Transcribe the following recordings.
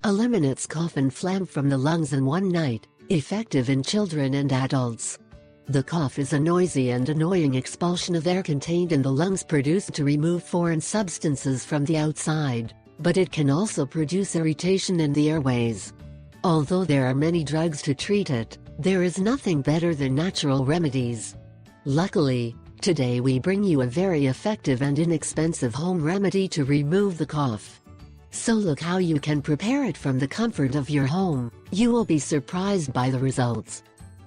Eliminates cough and phlegm from the lungs in one night, effective in children and adults. The cough is a noisy and annoying expulsion of air contained in the lungs produced to remove foreign substances from the outside, but it can also produce irritation in the airways. Although there are many drugs to treat it, there is nothing better than natural remedies. Luckily, today we bring you a very effective and inexpensive home remedy to remove the cough. So look how you can prepare it from the comfort of your home. You will be surprised by the results.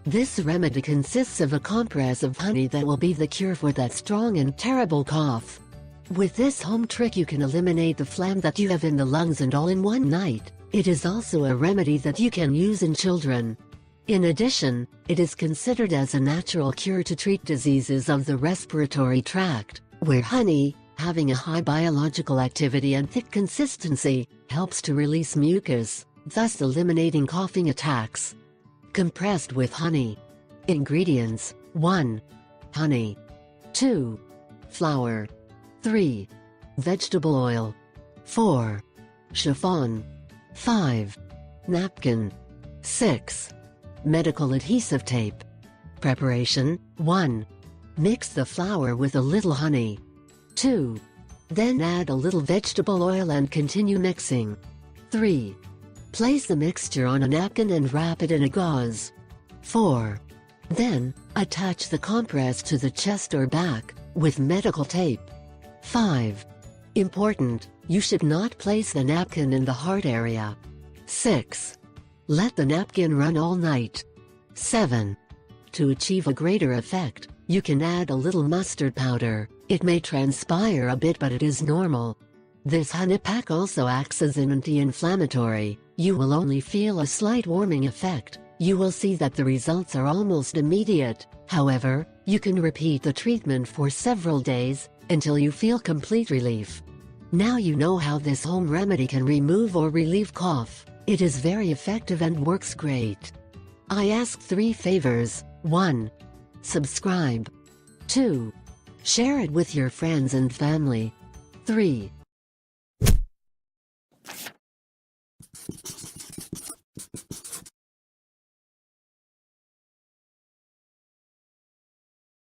This remedy consists of a compress of honey that will be the cure for that strong and terrible cough. With this home trick you can eliminate the phlegm that you have in the lungs and all in one night. It is also a remedy that you can use in children. In addition, it is considered as a natural cure to treat diseases of the respiratory tract, where honey, having a high biological activity and thick consistency, helps to release mucus, thus eliminating coughing attacks. Compressed with honey. Ingredients: 1. Honey. 2. Flour. 3. Vegetable oil. 4. Chiffon. 5. Napkin. 6. Medical adhesive tape. Preparation: 1. Mix the flour with a little honey. 2. Then add a little vegetable oil and continue mixing. 3. Place the mixture on a napkin and wrap it in a gauze. 4. Then, attach the compress to the chest or back, with medical tape. 5. Important, you should not place the napkin in the heart area. 6. Let the napkin run all night. 7. To achieve a greater effect, you can add a little mustard powder. It may transpire a bit but it is normal. This honey pack also acts as an anti-inflammatory. You will only feel a slight warming effect. You will see that the results are almost immediate. However, you can repeat the treatment for several days, until you feel complete relief. Now you know how this home remedy can remove or relieve cough. It is very effective and works great. I ask 3 favors. 1. Subscribe. 2. Share it with your friends and family. 3.